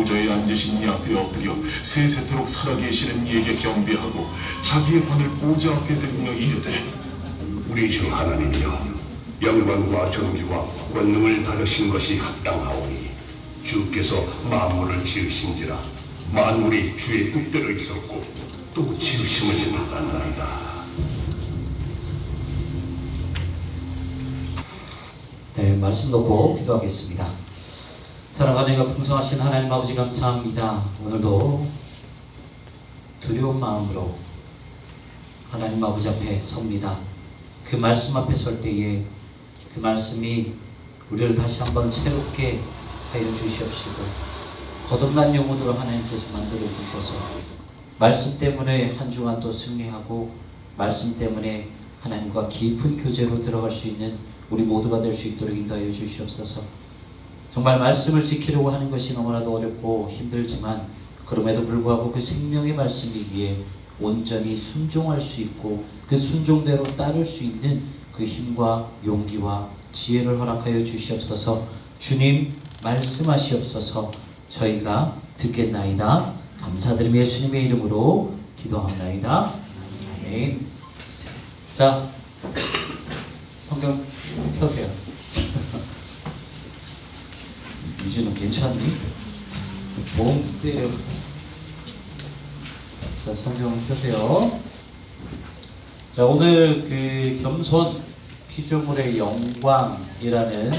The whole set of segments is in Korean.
보좌에 앉으신 이 앞에 엎드려 세세토록 살아계시는 이에게 경배하고 자기의 관을 보좌 앞에 들며 이르되 우리 주 하나님이여, 영광과 존귀와 권능을 받으신 것이 합당하오니 주께서 만물을 지으신지라 만물이 주의 뜻대로 있었고 또 지으심을 받았나이다. 네, 말씀 놓고 기도하겠습니다. 사랑하는 풍성하신 하나님 아버지 감사합니다. 오늘도 두려운 마음으로 하나님 아버지 앞에 섭니다. 그 말씀 앞에 설 때에 그 말씀이 우리를 다시 한번 새롭게 하여 주시옵시고 거듭난 영혼으로 하나님께서 만들어 주셔서 말씀 때문에 한 주간 또 승리하고 말씀 때문에 하나님과 깊은 교제로 들어갈 수 있는 우리 모두가 될 수 있도록 인도하여 주시옵소서. 정말 말씀을 지키려고 하는 것이 너무나도 어렵고 힘들지만 그럼에도 불구하고 그 생명의 말씀이 위에 온전히 순종할 수 있고 그 순종대로 따를 수 있는 그 힘과 용기와 지혜를 허락하여 주시옵소서. 주님 말씀하시옵소서. 저희가 듣겠나이다. 감사드리며 예수님의 이름으로 기도합나이다. 아멘. 자, 성경 펴세요. 유진은 괜찮니? 몸 때려. 자, 성경 펴세요. 자, 오늘 그 겸손 피조물의 영광이라는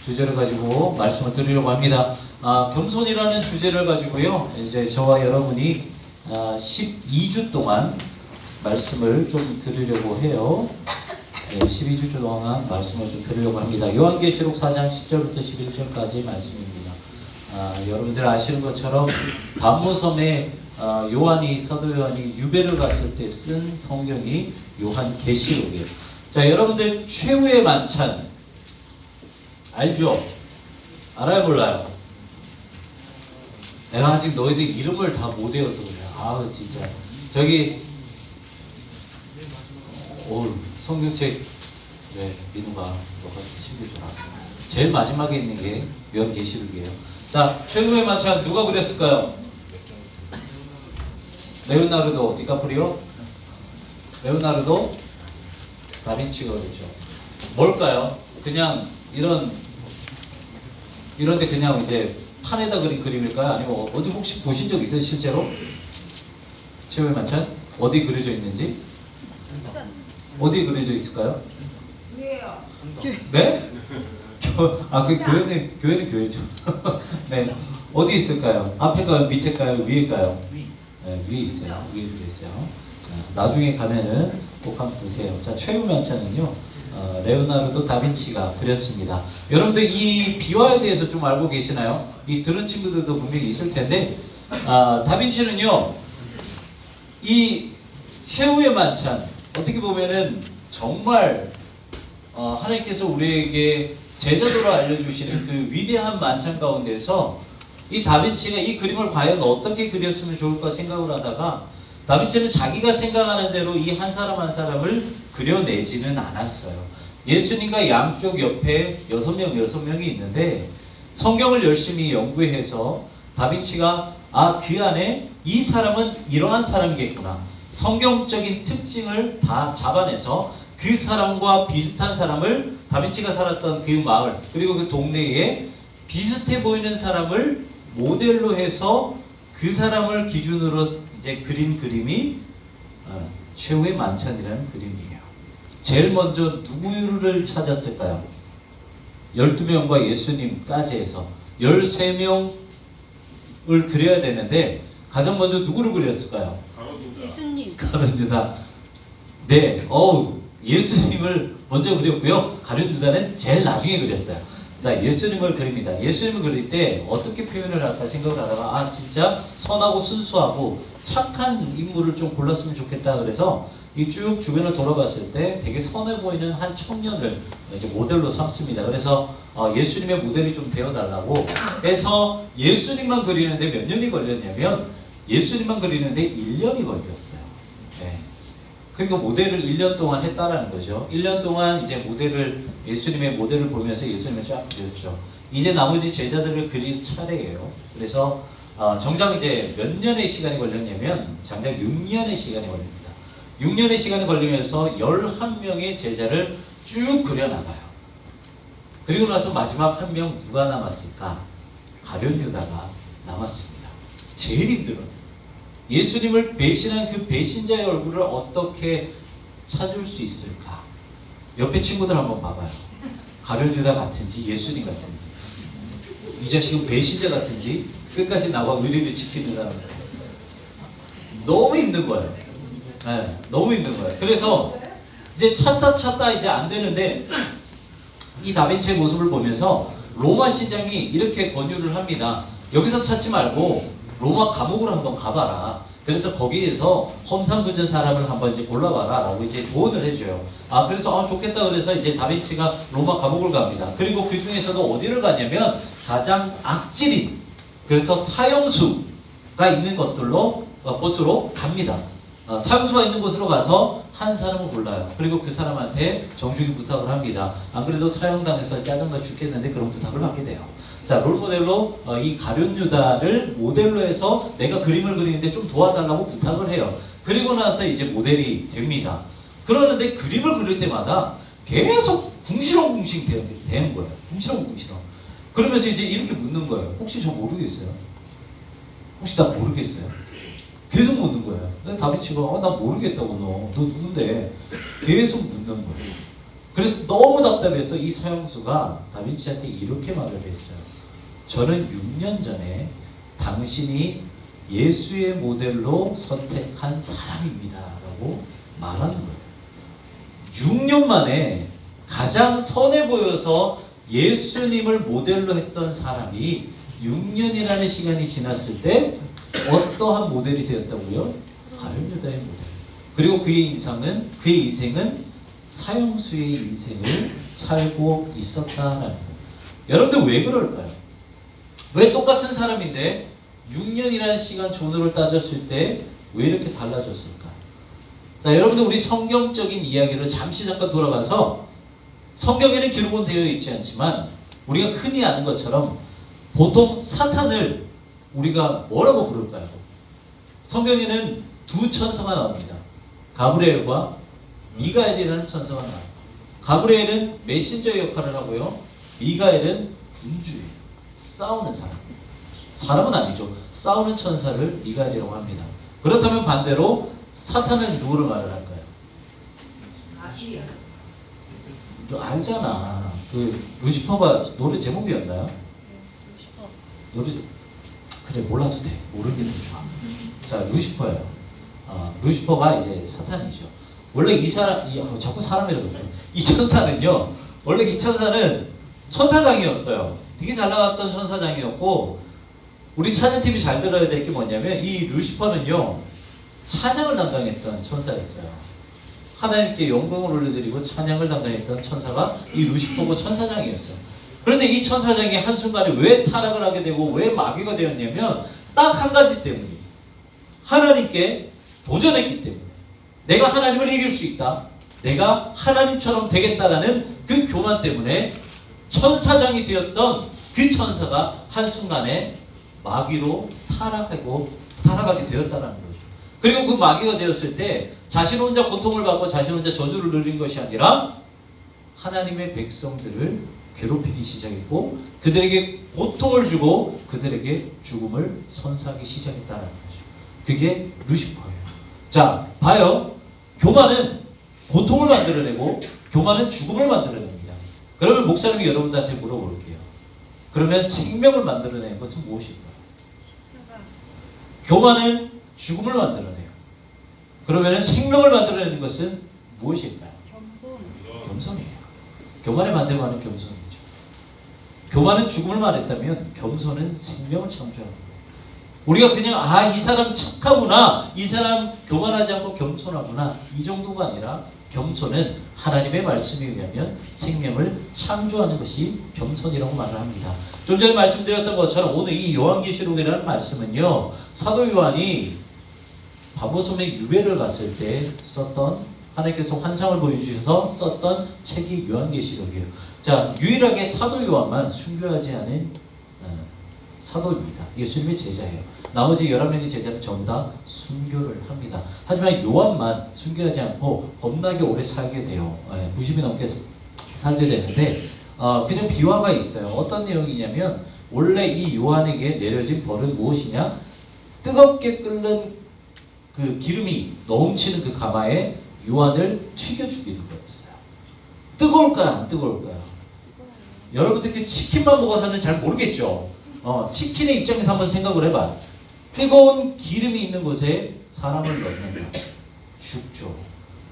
주제를 가지고 말씀을 드리려고 합니다. 겸손이라는 주제를 가지고요, 이제 저와 여러분이 12주 동안 말씀을 좀 들으려고 해요. 네, 12주 동안 말씀을 좀 들으려고 합니다. 요한계시록 4장 10절부터 11절까지 말씀입니다. 여러분들 아시는 것처럼 반모섬에 사도 요한이 유배를 갔을 때 쓴 성경이 요한계시록이에요. 자, 여러분들 최후의 만찬 알죠? 알아요, 몰라요? 내가 아직 너희들 이름을 다 못 외워서 그래. 진짜. 저기 성경책, 네, 민우가 너가 좀 챙겨줘라. 제일 마지막에 있는 게 요한계시록이에요. 자, 최후의 만찬 누가 그렸을까요? 레오나르도 디카프리오? 레오나르도 다빈치가 그랬죠. 뭘까요? 그냥 이런데 그냥 이제 판에다 그린 그림일까요? 아니면 어디 혹시 보신 적 있어요, 실제로? 최후의 만찬? 어디 그려져 있는지? 어디 그려져 있을까요? 왜요? 네? 교회는 교회죠. 네. 어디 있을까요? 앞일까요? 밑일까요? 위일까요? 네, 위에 있어요. 위에 있어요. 자, 나중에 가면은 꼭 한번 보세요. 자, 최후 만찬은요, 레오나르도 다빈치가 그렸습니다. 여러분들 이 비화에 대해서 좀 알고 계시나요? 이 들은 친구들도 분명히 있을 텐데, 다빈치는요, 이 최후의 만찬, 어떻게 보면은 정말 하나님께서 우리에게 제자도로 알려주시는 그 위대한 만찬 가운데서 이 다빈치가 이 그림을 과연 어떻게 그렸으면 좋을까 생각을 하다가 다빈치는 자기가 생각하는 대로 이 한 사람 한 사람을 그려내지는 않았어요. 예수님과 양쪽 옆에 6명이 있는데 성경을 열심히 연구해서 다빈치가 그 안에 이 사람은 이러한 사람이겠구나. 성경적인 특징을 다 잡아내서 그 사람과 비슷한 사람을 다빈치가 살았던 그 마을 그리고 그 동네에 비슷해 보이는 사람을 모델로 해서 그 사람을 기준으로 이제 그린 그림이 최후의 만찬이라는 그림이에요. 제일 먼저 누구를 찾았을까요? 12명과 예수님까지 해서 13명을 그려야 되는데 가장 먼저 누구를 그렸을까요? 예수님. 가룟 유다. 네, 예수님을 먼저 그렸고요. 가룟 유다는 제일 나중에 그렸어요. 자, 예수님을 그립니다. 예수님을 그릴 때 어떻게 표현을 할까 생각을 하다가 진짜 선하고 순수하고 착한 인물을 좀 골랐으면 좋겠다 그래서 이 쭉 주변을 돌아봤을 때 되게 선해 보이는 한 청년을 이제 모델로 삼습니다. 그래서 예수님의 모델이 좀 되어달라고 해서 예수님만 그리는데 몇 년이 걸렸냐면 예수님만 그리는데 1년이 걸렸어요. 네. 그러니까 모델을 1년 동안 했다라는 거죠. 1년 동안 이제 예수님의 모델을 보면서 예수님을 쫙 그렸죠. 이제 나머지 제자들을 그릴 차례예요. 그래서 정작 이제 몇 년의 시간이 걸렸냐면 장작 6년의 시간이 걸립니다. 6년의 시간이 걸리면서 11명의 제자를 쭉 그려나가요. 그리고 나서 마지막 한 명 누가 남았을까? 가룟 유다가 남았습니다. 제일 힘들었어요. 예수님을 배신한 그 배신자의 얼굴을 어떻게 찾을 수 있을까? 옆에 친구들 한번 봐봐요. 가룟 유다 같은지 예수님 같은지, 이 자식은 배신자 같은지 끝까지 나와 의리를 지키느라 너무 힘든 거예요. 네, 너무 힘든 거예요. 그래서 이제 찾다 이제 안 되는데 이 다빈치의 모습을 보면서 로마 시장이 이렇게 권유를 합니다. 여기서 찾지 말고 로마 감옥으로 한번 가봐라. 그래서 거기에서 험상궂은 사람을 한번 이제 골라봐라 라고 이제 조언을 해줘요. 그래서 좋겠다 그래서 이제 다빈치가 로마 감옥을 갑니다. 그리고 그 중에서도 어디를 가냐면 가장 악질인, 그래서 사형수가 있는 곳으로 갑니다. 사형수가 있는 곳으로 가서 한 사람을 골라요. 그리고 그 사람한테 정중히 부탁을 합니다. 안 그래도 사형당해서 짜증나 죽겠는데 그런 부탁을 하게 돼요. 자, 롤모델로 이 가룟 유다를 모델로 해서 내가 그림을 그리는데 좀 도와달라고 부탁을 해요. 그리고 나서 이제 모델이 됩니다. 그러는데 그림을 그릴 때마다 계속 궁시렁궁시 되는 거예요. 궁시렁궁시렁. 그러면서 이제 이렇게 묻는 거예요. 혹시 저 모르겠어요? 혹시 나 모르겠어요? 계속 묻는 거예요. 근데 다빈치가 나 모르겠다고 너 누군데? 계속 묻는 거예요. 그래서 너무 답답해서 이 사형수가 다빈치한테 이렇게 말을 했어요. 저는 6년 전에 당신이 예수의 모델로 선택한 사람입니다 라고 말하는 거예요. 6년 만에 가장 선해 보여서 예수님을 모델로 했던 사람이 6년이라는 시간이 지났을 때 어떠한 모델이 되었다고요? 가룟 유다의 모델. 그리고 그의 인생은 사형수의 인생을 살고 있었다라는 거예요. 여러분들 왜 그럴까요? 왜 똑같은 사람인데 6년이라는 시간 전후를 따졌을 때 왜 이렇게 달라졌을까? 자, 여러분들 우리 성경적인 이야기를 잠시 잠깐 돌아가서 성경에는 기록은 되어 있지 않지만 우리가 흔히 아는 것처럼 보통 사탄을 우리가 뭐라고 부를까요? 성경에는 두 천사가 나옵니다. 가브리엘과 미가엘이라는 천사가 나와요. 가브리엘은 메신저 역할을 하고요. 미가엘은 군주예요. 싸우는 사람. 사람은 아니죠. 싸우는 천사를 미가엘이라고 합니다. 그렇다면 반대로 사탄은 누구를 말을 할까요? 너 알잖아. 그 루시퍼가 노래 제목이었나요? 노래 그래 몰라도 돼. 모르는 게 더 좋아. 자, 루시퍼예요. 루시퍼가 이제 사탄이죠. 원래 이 사람, 자꾸 사람이라고 그래. 이 천사는요. 원래 이 천사는 천사장이었어요. 되게 잘 나갔던 천사장이었고, 우리 찬양팀이 잘 들어야 될 게 뭐냐면 이 루시퍼는요 찬양을 담당했던 천사였어요. 하나님께 영광을 올려드리고 찬양을 담당했던 천사가 이 루시퍼고 천사장이었어요. 그런데 이 천사장이 한순간에 왜 타락을 하게 되고 왜 마귀가 되었냐면 딱 한 가지 때문이에요. 하나님께 도전했기 때문에. 내가 하나님을 이길 수 있다. 내가 하나님처럼 되겠다라는 그 교만 때문에 천사장이 되었던 그 천사가 한순간에 마귀로 타락하게 되었다는 거죠. 그리고 그 마귀가 되었을 때 자신 혼자 고통을 받고 자신 혼자 저주를 누린 것이 아니라 하나님의 백성들을 괴롭히기 시작했고 그들에게 고통을 주고 그들에게 죽음을 선사하기 시작했다는 거죠. 그게 루시퍼예요. 자, 봐요. 교만은 고통을 만들어내고 교만은 죽음을 만들어냅니다. 그러면 목사님이 여러분들한테 물어볼게요. 그러면 생명을 만들어내는 것은 무엇일까요? 교만은 죽음을 만들어내요. 그러면 생명을 만들어내는 것은 무엇일까요? 겸손이에요. 교만의 반대말은 겸손이죠. 교만은 죽음을 말했다면 겸손은 생명을 창조하는 거예요. 우리가 그냥 이 사람 착하구나, 이 사람 교만하지 않고 겸손하구나 이 정도가 아니라 겸손은 하나님의 말씀에 의하면 생명을 창조하는 것이 겸손이라고 말을 합니다. 좀 전에 말씀드렸던 것처럼 오늘 이 요한계시록이라는 말씀은요 사도 요한이 바보섬에 유배를 갔을 때 썼던, 하나님께서 환상을 보여주셔서 썼던 책이 요한계시록이에요. 자, 유일하게 사도 요한만 순교하지 않은 사도입니다. 예수님의 제자예요. 나머지 11명의 제자는 전부 다 순교를 합니다. 하지만 요한만 순교하지 않고 겁나게 오래 살게 돼요. 90이 넘게 살게 되는데 그냥 비화가 있어요. 어떤 내용이냐면 원래 이 요한에게 내려진 벌은 무엇이냐? 뜨겁게 끓는 그 기름이 넘치는 그 가마에 요한을 튀겨 죽이는 거였어요. 뜨거울까요? 안 뜨거울까요? 여러분들 그 치킨만 먹어서는 잘 모르겠죠? 치킨의 입장에서 한번 생각을 해봐. 뜨거운 기름이 있는 곳에 사람을 넣으면 죽죠.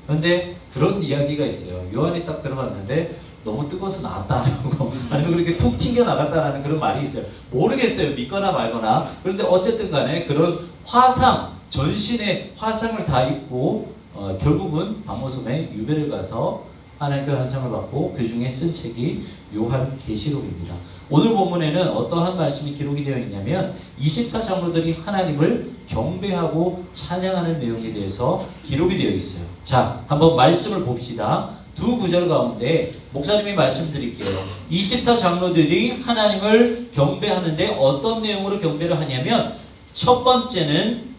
그런데 그런 이야기가 있어요. 요한이 딱 들어갔는데 너무 뜨거워서 나왔다라고 아니면 그렇게 툭 튕겨 나갔다라는 그런 말이 있어요. 모르겠어요. 믿거나 말거나. 그런데 어쨌든 간에 그런 화상, 전신에 화상을 다 입고 결국은 밤모섬에 유배를 가서 하나님께 환상을 받고 그 중에 쓴 책이 요한계시록입니다. 오늘 본문에는 어떠한 말씀이 기록이 되어 있냐면 24장로들이 하나님을 경배하고 찬양하는 내용에 대해서 기록이 되어 있어요. 자, 한번 말씀을 봅시다. 두 구절 가운데 목사님이 말씀드릴게요. 24장로들이 하나님을 경배하는데 어떤 내용으로 경배를 하냐면 첫 번째는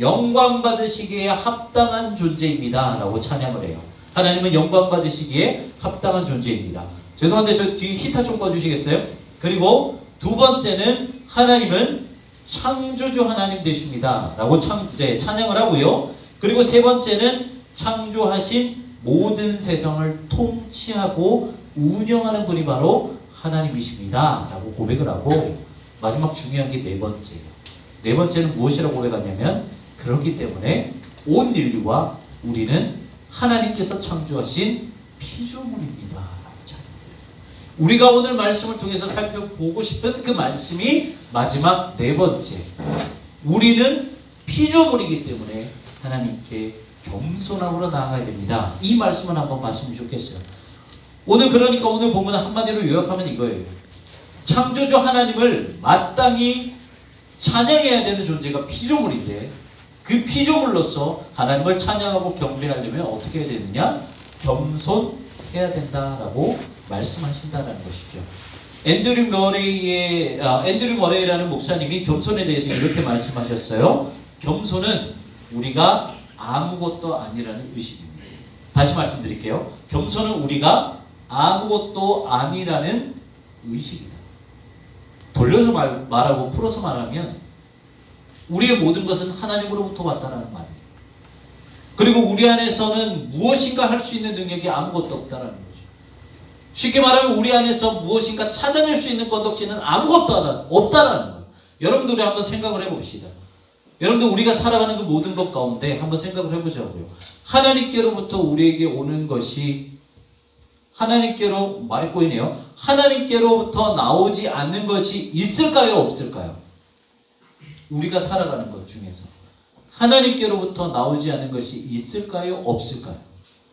영광 받으시기에 합당한 존재입니다 라고 찬양을 해요. 하나님은 영광 받으시기에 합당한 존재입니다. 죄송한데 저 뒤에 히타 좀 꺼주시겠어요? 그리고 두 번째는 하나님은 창조주 하나님 되십니다 라고 찬양을 하고요. 그리고 세 번째는 창조하신 모든 세상을 통치하고 운영하는 분이 바로 하나님이십니다 라고 고백을 하고 마지막 중요한 게 네 번째예요. 네 번째는 무엇이라고 고백하냐면 그렇기 때문에 온 인류와 우리는 하나님께서 창조하신 피조물입니다 라고 찬양해요. 우리가 오늘 말씀을 통해서 살펴보고 싶은 그 말씀이 마지막 네 번째. 우리는 피조물이기 때문에 하나님께 겸손함으로 나아가야 됩니다. 이 말씀을 한번 봤으면 좋겠어요. 오늘 그러니까 오늘 본문을 한마디로 요약하면 이거예요. 창조주 하나님을 마땅히 찬양해야 되는 존재가 피조물인데 그 피조물로서 하나님을 찬양하고 경배하려면 어떻게 해야 되느냐? 겸손해야 된다라고 말씀하신다는 것이죠. 앤드류 머레이라는 목사님이 겸손에 대해서 이렇게 말씀하셨어요. 겸손은 우리가 아무것도 아니라는 의식입니다. 다시 말씀드릴게요. 겸손은 우리가 아무것도 아니라는 의식이다. 돌려서 말하고 풀어서 말하면 우리의 모든 것은 하나님으로부터 왔다는 말입니다. 그리고 우리 안에서는 무엇인가 할 수 있는 능력이 아무것도 없다는 거죠. 쉽게 말하면 우리 안에서 무엇인가 찾아낼 수 있는 건덕지는 아무것도 없다는 거예요. 여러분들이 한번 생각을 해봅시다. 여러분들 우리가 살아가는 그 모든 것 가운데 한번 생각을 해보자고요. 하나님께로부터 우리에게 오는 것이 하나님께로 말이 꼬이네요. 하나님께로부터 나오지 않는 것이 있을까요? 없을까요? 우리가 살아가는 것 중에서 하나님께로부터 나오지 않는 것이 있을까요? 없을까요?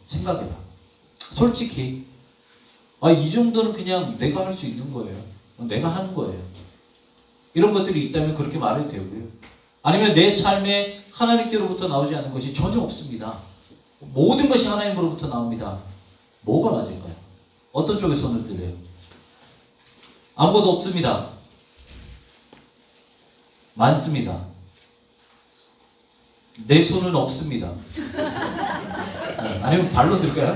생각해봐. 솔직히 이 정도는 그냥 내가 할 수 있는 거예요. 내가 하는 거예요. 이런 것들이 있다면 그렇게 말해도 되고요. 아니면 내 삶에 하나님께로부터 나오지 않는 것이 전혀 없습니다. 모든 것이 하나님으로부터 나옵니다. 뭐가 맞을까요? 어떤 쪽에 손을 들래요? 아무것도 없습니다. 많습니다. 내 손은 없습니다. 아니면 발로 들까요?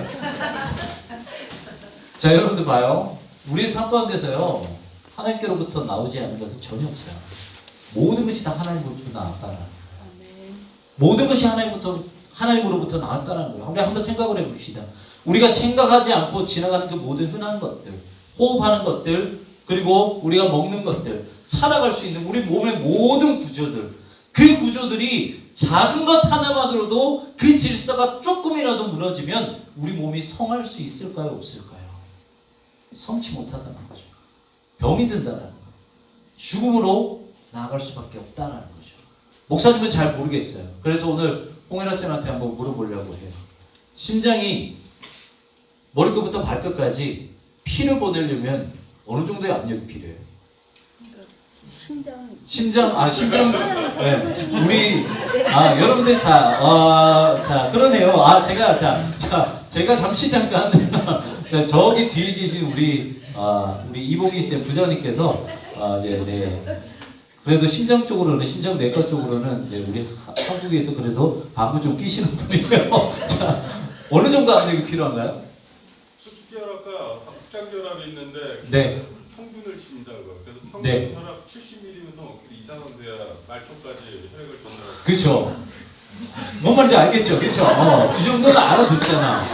자, 여러분들 봐요. 우리의 삶 가운데서요, 하나님께로부터 나오지 않는 것은 전혀 없어요. 모든 것이 다 하나님으로부터 나왔다는 거예요. 모든 것이 하나님으로부터 나왔다는 거예요. 우리 한번 생각을 해봅시다. 우리가 생각하지 않고 지나가는 그 모든 흔한 것들, 호흡하는 것들, 그리고 우리가 먹는 것들, 살아갈 수 있는 우리 몸의 모든 구조들, 그 구조들이 작은 것 하나만으로도 그 질서가 조금이라도 무너지면 우리 몸이 성할 수 있을까요? 없을까요? 성치 못하다는 거죠. 병이 든다는 거죠. 죽음으로 나아갈 수밖에 없다는 거죠. 목사님은 잘 모르겠어요. 그래서 오늘 홍현아 쌤한테 한번 물어보려고 해요. 심장이 머리끝부터 발끝까지 피를 보내려면 어느 정도의 압력이 필요해요? 심장, 네. 우리, 여러분들, 그러네요. 제가 잠시 잠깐, 저기 뒤에 계신 우리 이봉희 쌤 부장님께서, 그래도 심장적으로는, 심장내과 쪽으로는 네, 우리 한국에서 그래도 방구 좀 끼시는 분이에요. 자, 어느 정도 압력이 필요한가요? 수축혈압과 합장혈압이 있는데 네. 평균을 칩니다. 그거. 그래서 평균 네. 혈압 70mm부터 이상은 돼야 말초까지 혈액을 전달하고. 그렇죠. 뭔 말인지 알겠죠? 그렇죠? 이 정도는 알아듣잖아.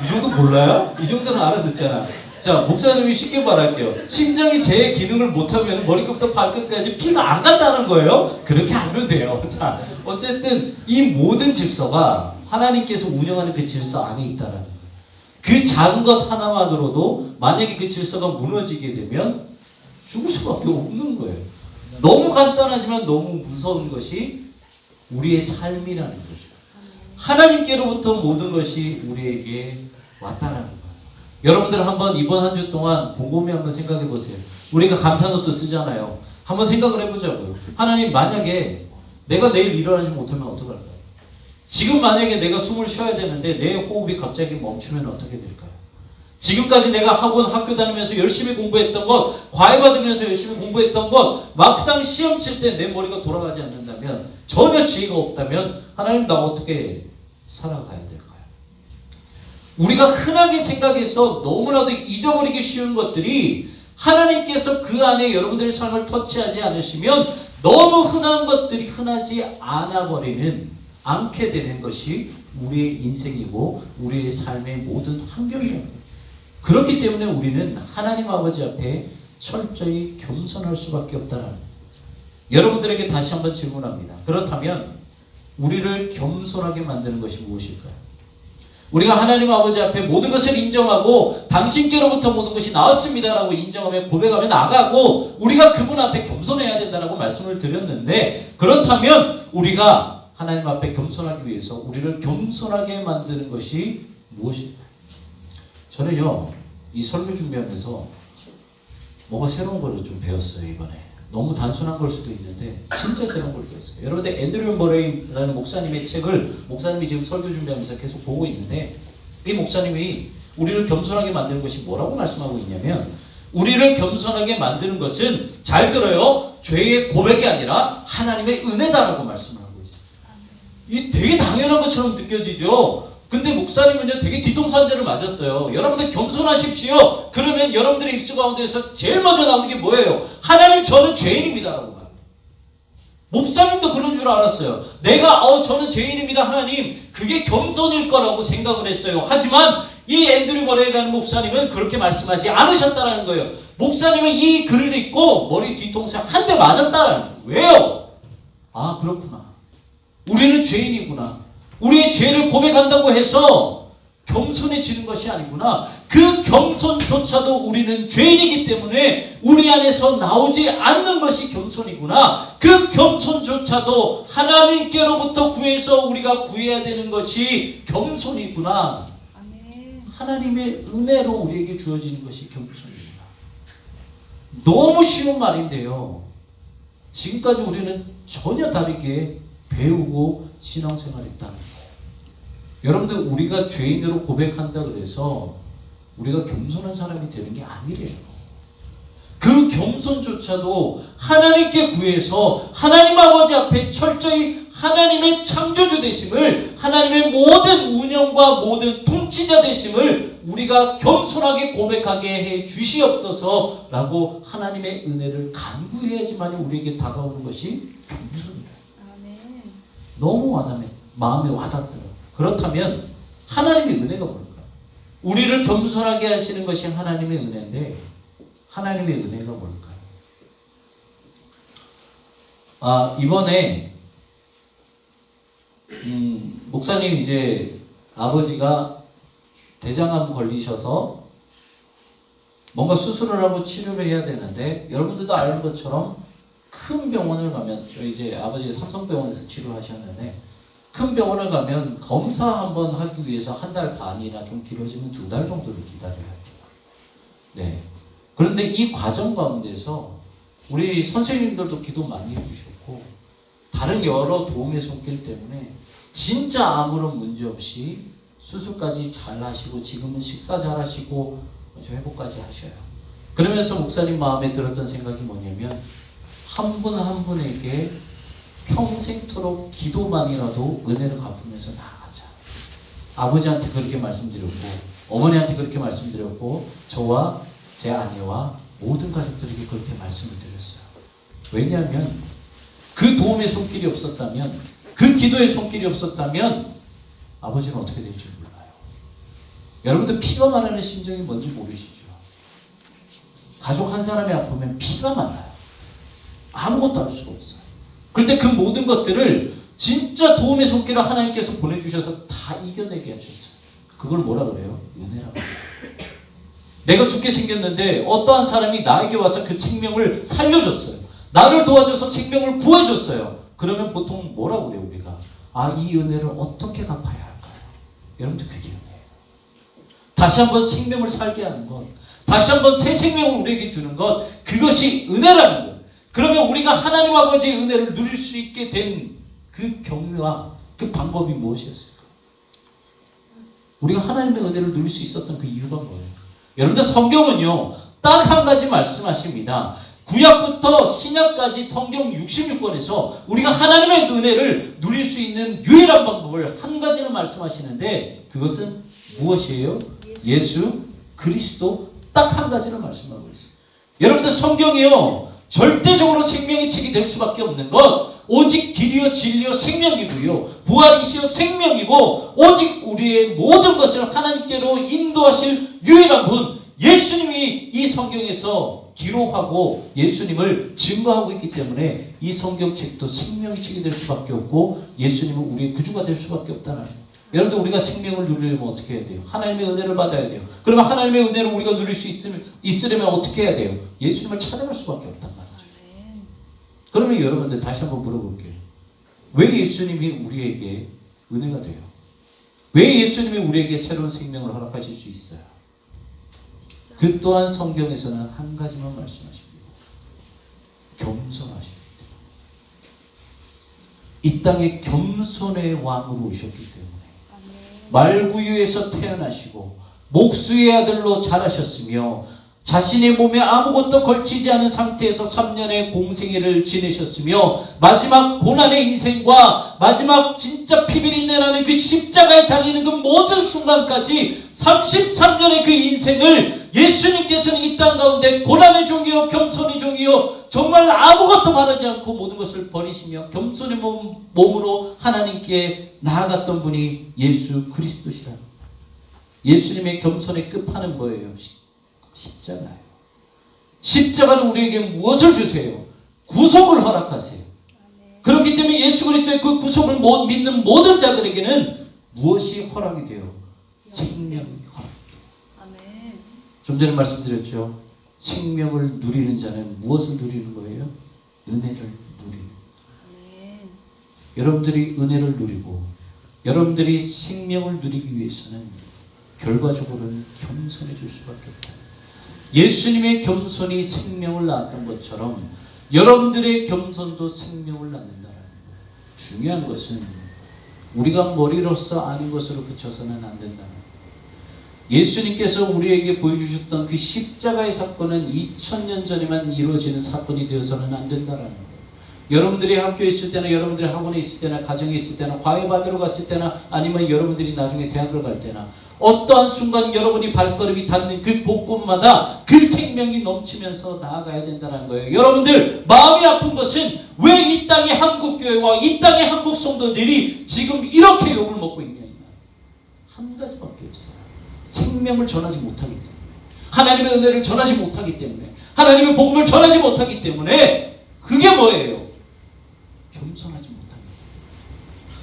이 정도 몰라요? 이 정도는 알아듣잖아. 자, 목사님이 쉽게 말할게요. 심장이 제 기능을 못하면 머리끝부터 발끝까지 피가 안 간다는 거예요. 그렇게 알면 돼요. 자, 어쨌든 이 모든 질서가 하나님께서 운영하는 그 질서 안에 있다는 거예요. 그 작은 것 하나만으로도 만약에 그 질서가 무너지게 되면 죽을 수밖에 없는 거예요. 너무 간단하지만 너무 무서운 것이 우리의 삶이라는 거죠. 하나님께로부터 모든 것이 우리에게 왔다라는 거예요. 여러분들 한번 이번 한 주 동안 곰곰이 한번 생각해 보세요. 우리가 감사노트 쓰잖아요. 한번 생각을 해보자고요. 하나님, 만약에 내가 내일 일어나지 못하면 어떡할까요? 지금 만약에 내가 숨을 쉬어야 되는데 내 호흡이 갑자기 멈추면 어떻게 될까요? 지금까지 내가 학교 다니면서 열심히 공부했던 것, 과외 받으면서 열심히 공부했던 것, 막상 시험 칠 때 내 머리가 돌아가지 않는다면, 전혀 지혜가 없다면 하나님, 나 어떻게 살아가야 될까요? 우리가 흔하게 생각해서 너무나도 잊어버리기 쉬운 것들이 하나님께서 그 안에 여러분들의 삶을 터치하지 않으시면 너무 흔한 것들이 흔하지 않게 되는 것이 우리의 인생이고 우리의 삶의 모든 환경입니다. 그렇기 때문에 우리는 하나님 아버지 앞에 철저히 겸손할 수밖에 없다는 거예요. 여러분들에게 다시 한번 질문합니다. 그렇다면 우리를 겸손하게 만드는 것이 무엇일까요? 우리가 하나님 아버지 앞에 모든 것을 인정하고 당신께로부터 모든 것이 나왔습니다라고 인정하며 고백하며 나가고 우리가 그분 앞에 겸손해야 된다라고 말씀을 드렸는데, 그렇다면 우리가 하나님 앞에 겸손하기 위해서 우리를 겸손하게 만드는 것이 무엇일까요? 저는요, 이 설교 준비하면서 뭔가 새로운 걸 좀 배웠어요. 이번에 너무 단순한 걸 수도 있는데 진짜 새로운 걸 배웠어요. 여러분들 앤드류 머레이라는 목사님의 책을 목사님이 지금 설교 준비하면서 계속 보고 있는데, 이 목사님이 우리를 겸손하게 만드는 것이 뭐라고 말씀하고 있냐면, 우리를 겸손하게 만드는 것은, 잘 들어요, 죄의 고백이 아니라 하나님의 은혜다라고 말씀을 하고 있어요. 이 되게 당연한 것처럼 느껴지죠. 근데 목사님은요, 되게 뒤통수 한 대를 맞았어요. 여러분들 겸손하십시오. 그러면 여러분들의 입술 가운데서 제일 먼저 나오는 게 뭐예요? 하나님, 저는 죄인입니다라고 말해요. 목사님도 그런 줄 알았어요. 내가 저는 죄인입니다 하나님, 그게 겸손일 거라고 생각을 했어요. 하지만 이 앤드류 머레이라는 목사님은 그렇게 말씀하지 않으셨다는 거예요. 목사님은 이 글을 읽고 머리 뒤통수에 한 대 맞았다는 거예요. 왜요? 아, 그렇구나. 우리는 죄인이구나. 우리의 죄를 고백한다고 해서 겸손해지는 것이 아니구나. 그 겸손조차도 우리는 죄인이기 때문에 우리 안에서 나오지 않는 것이 겸손이구나. 그 겸손조차도 하나님께로부터 구해서 우리가 구해야 되는 것이 겸손이구나. 아멘. 하나님의 은혜로 우리에게 주어지는 것이 겸손이구나. 너무 쉬운 말인데요, 지금까지 우리는 전혀 다르게 배우고 신앙생활했다는 거예요. 여러분들, 우리가 죄인으로 고백한다 그래서 우리가 겸손한 사람이 되는 게 아니래요. 그 겸손조차도 하나님께 구해서 하나님 아버지 앞에 철저히 하나님의 창조주 되심을, 하나님의 모든 운영과 모든 통치자 되심을 우리가 겸손하게 고백하게 해 주시옵소서라고 하나님의 은혜를 간구해야지만 우리에게 다가오는 것이 겸손이에요. 아멘. 너무 마음에 와닿더라고요. 그렇다면 하나님의 은혜가 뭘까요? 우리를 겸손하게 하시는 것이 하나님의 은혜인데, 하나님의 은혜가 뭘까요? 이번에 목사님, 이제 아버지가 대장암 걸리셔서 뭔가 수술을 하고 치료를 해야 되는데, 여러분들도 아는 것처럼 큰 병원을 가면, 저희 이제 아버지가 삼성병원에서 치료하셨는데, 큰 병원을 가면 검사 한번 하기 위해서 1달 반이나 좀 길어지면 2달 정도를 기다려야 돼요. 네. 그런데 이 과정 가운데서 우리 선생님들도 기도 많이 해주셨고, 다른 여러 도움의 손길 때문에 진짜 아무런 문제 없이 수술까지 잘 하시고, 지금은 식사 잘 하시고 회복까지 하셔요. 그러면서 목사님 마음에 들었던 생각이 뭐냐면, 한 분 한 분에게 평생토록 기도만이라도 은혜를 갚으면서 나아가자. 아버지한테 그렇게 말씀드렸고 어머니한테 그렇게 말씀드렸고 저와 제 아내와 모든 가족들에게 그렇게 말씀을 드렸어요. 왜냐하면 그 도움의 손길이 없었다면, 그 기도의 손길이 없었다면 아버지는 어떻게 될지 몰라요. 여러분들 피가 마르는 심정이 뭔지 모르시죠? 가족 한 사람이 아프면 피가 말라요. 아무것도 할 수가 없어요. 그런데 그 모든 것들을 진짜 도움의 손길을 하나님께서 보내주셔서 다 이겨내게 하셨어요. 그걸 뭐라 그래요? 은혜라고. 내가 죽게 생겼는데 어떠한 사람이 나에게 와서 그 생명을 살려줬어요. 나를 도와줘서 생명을 구해줬어요. 그러면 보통 뭐라고 그래요, 우리가? 아, 이 은혜를 어떻게 갚아야 할까요? 여러분들 그게 은혜예요. 다시 한번 생명을 살게 하는 것, 다시 한번 새 생명을 우리에게 주는 것, 그것이 은혜라는 것. 그러면 우리가 하나님 아버지의 은혜를 누릴 수 있게 된 그 경로와 그 방법이 무엇이었을까? 우리가 하나님의 은혜를 누릴 수 있었던 그 이유가 뭐예요? 여러분들 성경은요, 딱 한 가지 말씀하십니다. 구약부터 신약까지 성경 66권에서 우리가 하나님의 은혜를 누릴 수 있는 유일한 방법을 한 가지를 말씀하시는데 그것은 무엇이에요? 예수 그리스도 딱 한 가지를 말씀하고 있어요. 여러분들 성경이요, 절대적으로 생명의 책이 될 수밖에 없는 것, 오직 길이요 진리요 생명이고요, 부활이시요 생명이고, 오직 우리의 모든 것을 하나님께로 인도하실 유일한 분, 예수님이 이 성경에서 기록하고 예수님을 증거하고 있기 때문에 이 성경책도 생명의 책이 될 수밖에 없고 예수님은 우리의 구주가 될 수밖에 없다는 거예요. 여러분들 우리가 생명을 누리려면 어떻게 해야 돼요? 하나님의 은혜를 받아야 돼요. 그러면 하나님의 은혜를 우리가 누릴 수 있으려면 어떻게 해야 돼요? 예수님을 찾아갈 수밖에 없단 말이죠. 그러면 여러분들 다시 한번 물어볼게요. 왜 예수님이 우리에게 은혜가 돼요? 왜 예수님이 우리에게 새로운 생명을 허락하실 수 있어요? 그 또한 성경에서는 한 가지만 말씀하십니다. 겸손하십니다. 이 땅에 겸손의 왕으로 오셨기 때문에 말구유에서 태어나시고 목수의 아들로 자라셨으며 자신의 몸에 아무것도 걸치지 않은 상태에서 3년의 공생애를 지내셨으며 마지막 고난의 인생과 마지막 진짜 피비린내라는 그 십자가에 달리는 그 모든 순간까지 33년의 그 인생을 예수님께서는 이 땅 가운데 고난의 종이요 겸손의 종이요 정말 아무것도 바라지 않고 모든 것을 버리시며 겸손의 몸으로 하나님께 나아갔던 분이 예수 그리스도시라. 예수님의 겸손의 끝판은 뭐예요? 십자가예요. 십자가는 우리에게 무엇을 주세요? 구속을 허락하세요. 그렇기 때문에 예수 그리스도의 그 구속을 못 믿는 모든 자들에게는 무엇이 허락이 돼요? 생명이 허락돼요. 좀 전에 말씀드렸죠. 생명을 누리는 자는 무엇을 누리는 거예요? 은혜를 누리는 거예요. 여러분들이 은혜를 누리고 여러분들이 생명을 누리기 위해서는 결과적으로는 겸손해질 수밖에 없다. 예수님의 겸손이 생명을 낳았던 것처럼 여러분들의 겸손도 생명을 낳는다는 거예요. 중요한 것은 우리가 머리로서 아는 것으로 그쳐서는 안 된다는 거예요. 예수님께서 우리에게 보여주셨던 그 십자가의 사건은 2000년 전에만 이루어지는 사건이 되어서는 안 된다는 거예요. 여러분들이 학교에 있을 때나 여러분들이 학원에 있을 때나 가정에 있을 때나 과외 받으러 갔을 때나 아니면 여러분들이 나중에 대학을 갈 때나 어떠한 순간 여러분이 발걸음이 닿는 그 곳곳마다 그 생명이 넘치면서 나아가야 된다는 거예요. 여러분들 마음이 아픈 것은 왜 이 땅의 한국교회와 이 땅의 한국 성도들이 지금 이렇게 욕을 먹고 있냐. 한 가지밖에 없어요. 생명을 전하지 못하기 때문에, 하나님의 은혜를 전하지 못하기 때문에, 하나님의 복음을 전하지 못하기 때문에. 그게 뭐예요? 겸손하지 못하기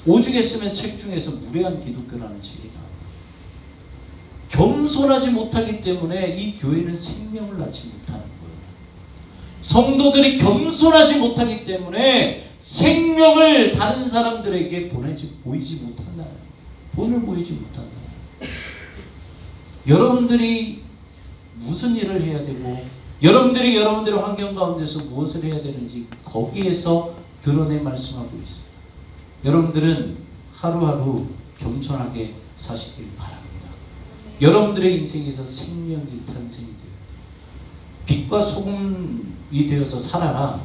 때문에. 오죽에 쓰면 책 중에서 무례한 기독교라는 책이 나와요. 겸손하지 못하기 때문에 이 교회는 생명을 낳지 못하는 거예요. 성도들이 겸손하지 못하기 때문에 생명을 다른 사람들에게 보이지 못한다는 거예요. 본을 보이지 못한다는 거예요. 여러분들이 무슨 일을 해야 되고 여러분들이 여러분들의 환경 가운데서 무엇을 해야 되는지 거기에서 드러내 말씀하고 있습니다. 여러분들은 하루하루 겸손하게 사시길 바랍니다. 여러분들의 인생에서 생명이 탄생이 돼요. 빛과 소금이 되어서 살아라.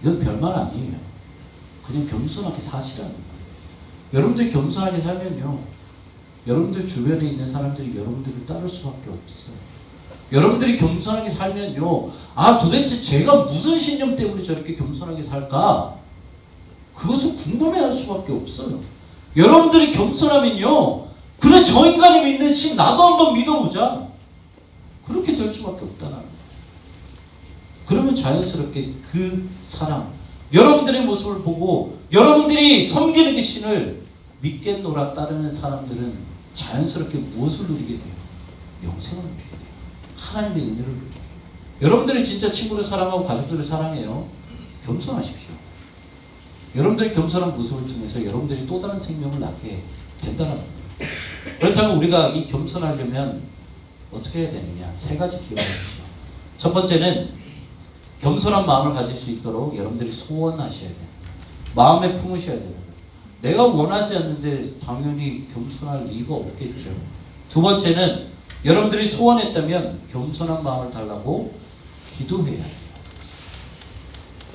이건 별말 아니에요. 그냥 겸손하게 사시라는 거예요. 여러분들이 겸손하게 살면요, 여러분들 주변에 있는 사람들이 여러분들을 따를 수밖에 없어요. 여러분들이 겸손하게 살면요, 아 도대체 제가 무슨 신념 때문에 저렇게 겸손하게 살까? 그것을 궁금해할 수밖에 없어요. 여러분들이 겸손하면요, 그래 저 인간이 믿는 신 나도 한번 믿어보자. 그렇게 될 수밖에 없다는 거예요. 그러면 자연스럽게 그 사람, 여러분들의 모습을 보고 여러분들이 섬기는 그 신을 믿겠노라 따르는 사람들은 자연스럽게 무엇을 누리게 돼요? 영생을 누리게 돼요. 하나님의 은혜를 누리게 돼요. 여러분들이 진짜 친구를 사랑하고 가족들을 사랑해요. 겸손하십시오. 여러분들의 겸손한 모습을 통해서 여러분들이 또 다른 생명을 낳게 된다는 겁니다. 그렇다면 우리가 이 겸손하려면 어떻게 해야 되느냐? 세 가지 기억하십시오. 첫 번째는 겸손한 마음을 가질 수 있도록 여러분들이 소원하셔야 돼요. 마음에 품으셔야 돼요. 내가 원하지 않는데 당연히 겸손할 리가 없겠죠. 두 번째는 여러분들이 소원했다면 겸손한 마음을 달라고 기도해야 해요.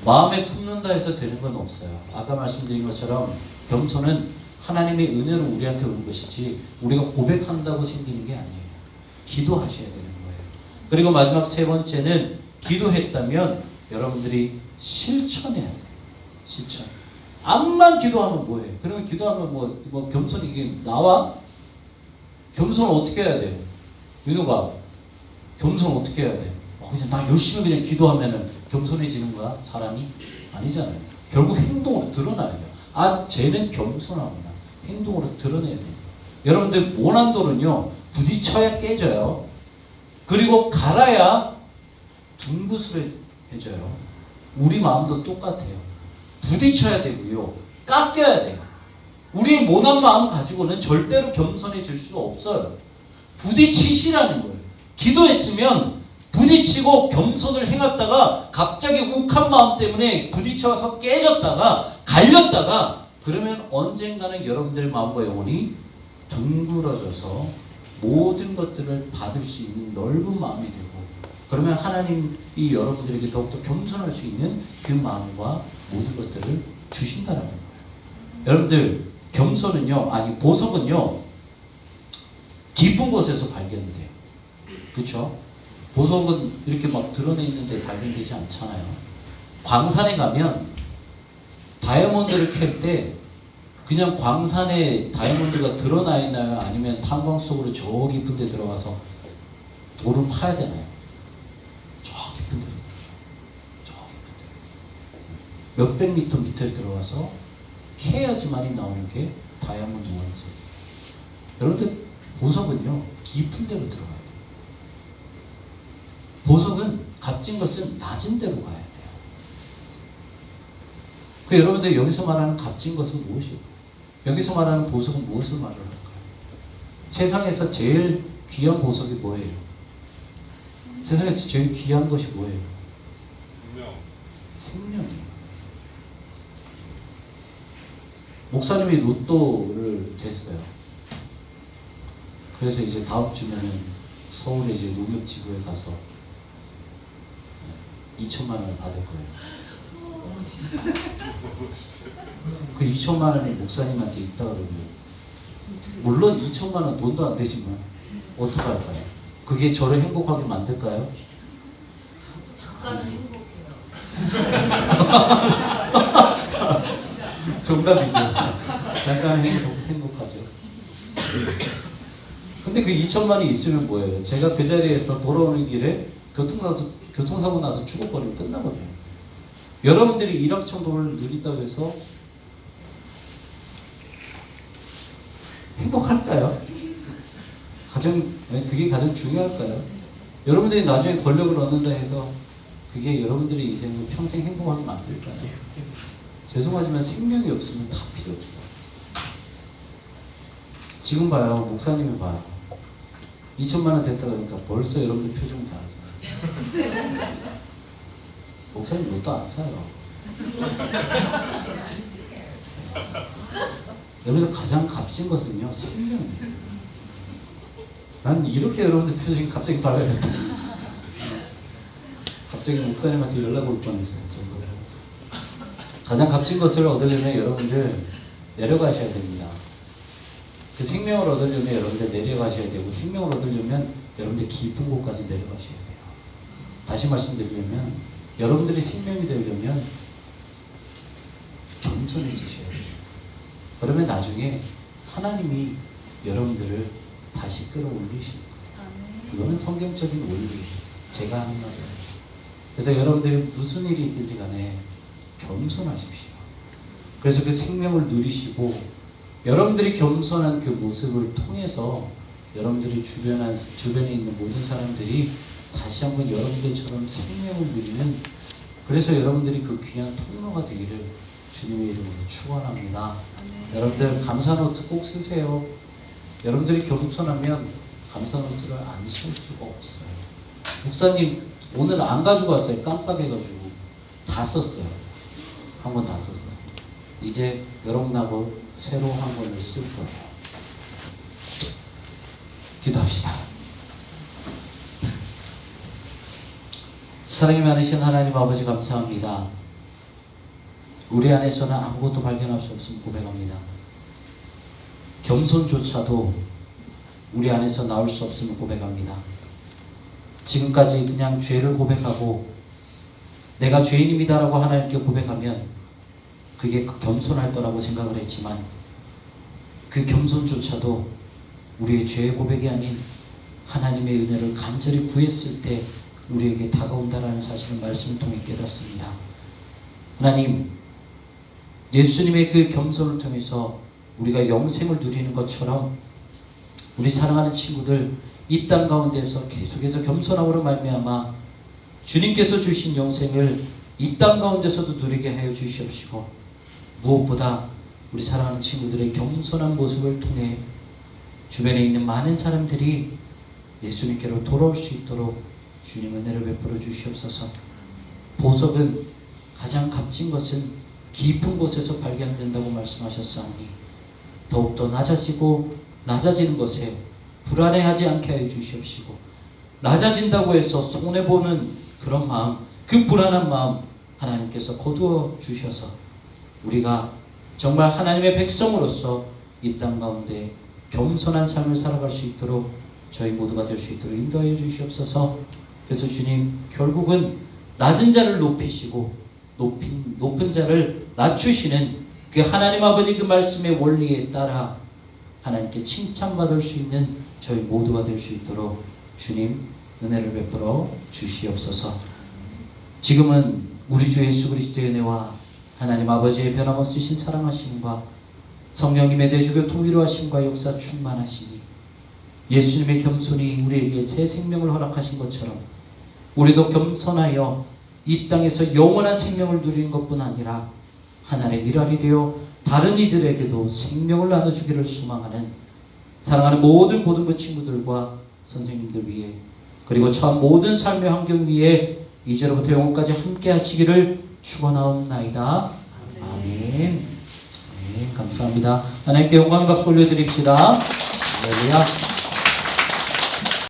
마음에 품는다 해서 되는 건 없어요. 아까 말씀드린 것처럼 겸손은 하나님의 은혜로 우리한테 오는 것이지 우리가 고백한다고 생기는 게 아니에요. 기도하셔야 되는 거예요. 그리고 마지막 세 번째는 기도했다면 여러분들이 실천해야 돼요. 실천. 암만 기도하면 뭐예요? 그러면 기도하면 뭐 겸손이 이게 나와? 겸손은 어떻게 해야 돼요? 윤호가 겸손 어떻게 해야 돼? 그냥 나 열심히 그냥 기도하면은 겸손해지는 거야? 사람이? 아니잖아요. 결국 행동으로 드러나야 돼요. 아, 쟤는 겸손하구나. 행동으로 드러내야 돼요. 여러분들 모난돌은요, 부딪혀야 깨져요. 그리고 갈아야 둥그스러져요. 우리 마음도 똑같아요. 부딪혀야 되고요, 깎여야 돼요. 우리 모난 마음 가지고는 절대로 겸손해질 수 없어요. 부딪히시라는 거예요. 기도했으면 부딪히고 겸손을 행했다가 갑자기 욱한 마음 때문에 부딪혀서 깨졌다가 갈렸다가 그러면 언젠가는 여러분들의 마음과 영혼이 둥그러져서 모든 것들을 받을 수 있는 넓은 마음이 되고 그러면 하나님이 여러분들에게 더욱더 겸손할 수 있는 그 마음과 모든 것들을 주신다는 거예요. 여러분들 겸손은요, 아니 보석은요, 깊은 곳에서 발견돼요. 그렇죠? 보석은 이렇게 막 드러내 있는데 발견되지 않잖아요. 광산에 가면 다이아몬드를 캘 때 그냥 광산에 다이아몬드가 드러나 있나요? 아니면 탄광 속으로 저 깊은 데 들어가서 돌을 파야 되나요? 저 깊은 데, 저 깊은 데. 몇백 미터 밑에 들어가서 캐야지만이 나오는 게 다이아몬드 원석. 여러분들 보석은요, 깊은 데로 들어가요. 보석은 값진 것은 낮은 데로 가야 돼요. 그 여러분들 여기서 말하는 값진 것은 무엇일까요? 여기서 말하는 보석은 무엇을 말을 할까요? 세상에서 제일 귀한 보석이 뭐예요? 세상에서 제일 귀한 것이 뭐예요? 생명. 생명이에요. 목사님이 로또를 댔어요. 그래서 이제 다음 주면은 서울에 이제 농협지구에 가서 2천만 원을 받을 거예요. 그 2천만 원이 목사님한테 있다 그러면 물론 2천만 원 돈도 안 되지만 어떻게 할까요? 그게 저를 행복하게 만들까요? 잠깐은 행복해요. 정답이죠. 잠깐 행복하죠. 근데 그 2천만 원이 있으면 뭐예요? 제가 그 자리에서 돌아오는 길에 교통사고 나서 죽어버리면 끝나거든요. 여러분들이 일확천금을 누린다고 해서 행복할까요? 그게 가장 중요할까요? 여러분들이 나중에 권력을 얻는다 해서 그게 여러분들의 인생을 평생 행복하게 만들까요? 죄송하지만 생명이 없으면 다 필요 없어요. 지금 봐요. 목사님이 봐요. 2천만 원 됐다 그러니까 벌써 여러분들 표정 다 알잖아요. 목사님 로또 안 사요. 여기서 가장 값진 것은요, 생명이에요. 난 이렇게 여러분들 표정이 갑자기 밝아졌다. 갑자기 목사님한테 연락 올 뻔했어요. 정말. 가장 값진 것을 얻으려면 여러분들 내려가셔야 됩니다. 그 생명을 얻으려면 여러분들 내려가셔야 되고, 생명을 얻으려면 여러분들 깊은 곳까지 내려가셔야 돼요. 다시 말씀드리려면 여러분들이 생명이 되려면 겸손해지셔야 돼요. 그러면 나중에 하나님이 여러분들을 다시 끌어올리십니다. 그거는 성경적인 원리, 제가 하는 말이에요. 그래서 여러분들이 무슨 일이 있든지 간에 겸손하십시오. 그래서 그 생명을 누리시고, 여러분들이 겸손한 그 모습을 통해서 여러분들이 주변에 있는 모든 사람들이 다시 한번 여러분들처럼 생명을 누리는, 그래서 여러분들이 그 귀한 통로가 되기를 주님의 이름으로 축원합니다. 여러분들 감사 노트 꼭 쓰세요. 여러분들이 겸손하면 감사 노트를 안 쓸 수가 없어요. 목사님 오늘 안 가지고 왔어요. 깜빡해가지고 다 썼어요. 한 권 다 썼어요. 이제 여러분하고 새로 한 권을 쓸 거예요. 기도합시다. 사랑이 많으신 하나님 아버지 감사합니다. 우리 안에서는 아무것도 발견할 수 없음을 고백합니다. 겸손조차도 우리 안에서 나올 수 없음을 고백합니다. 지금까지 그냥 죄를 고백하고 내가 죄인입니다라고 하나님께 고백하면 그게 겸손할 거라고 생각을 했지만, 그 겸손조차도 우리의 죄의 고백이 아닌 하나님의 은혜를 간절히 구했을 때 우리에게 다가온다라는 사실을 말씀을 통해 깨닫습니다. 하나님, 예수님의 그 겸손을 통해서 우리가 영생을 누리는 것처럼 우리 사랑하는 친구들 이 땅 가운데서 계속해서 겸손함으로 말미암아 주님께서 주신 영생을 이 땅 가운데서도 누리게 하여 주시옵시고, 무엇보다 우리 사랑하는 친구들의 겸손한 모습을 통해 주변에 있는 많은 사람들이 예수님께로 돌아올 수 있도록 주님 은혜를 베풀어 주시옵소서. 보석은 가장 값진 것은 깊은 곳에서 발견된다고 말씀하셨사오니 더욱더 낮아지고 낮아지는 것에 불안해하지 않게 하여 주시옵시고, 낮아진다고 해서 손해보는 그런 마음, 그 불안한 마음 하나님께서 거두어 주셔서 우리가 정말 하나님의 백성으로서 이 땅 가운데 겸손한 삶을 살아갈 수 있도록 저희 모두가 될 수 있도록 인도하여 주시옵소서. 그래서 주님, 결국은 낮은 자를 높이시고 높은 자를 낮추시는 그 하나님 아버지 그 말씀의 원리에 따라 하나님께 칭찬받을 수 있는 저희 모두가 될 수 있도록 주님 은혜를 베풀어 주시옵소서. 지금은 우리 주 예수 그리스도의 은혜와 하나님 아버지의 변함없으신 사랑하심과 성령님의 내주교통 위로하심과 역사 충만하시니 예수님의 겸손이 우리에게 새 생명을 허락하신 것처럼 우리도 겸손하여 이 땅에서 영원한 생명을 누리는 것뿐 아니라 하나님의 미랄이 되어 다른 이들에게도 생명을 나눠주기를 소망하는 사랑하는 모든 고등부 친구들과 선생님들 위해, 그리고 처한 모든 삶의 환경 위에 이제로부터 영원까지 함께 하시기를 축원하옵나이다. 아멘. 네, 감사합니다. 하나님께 영광 박수 올려드립시다. 할렐루야.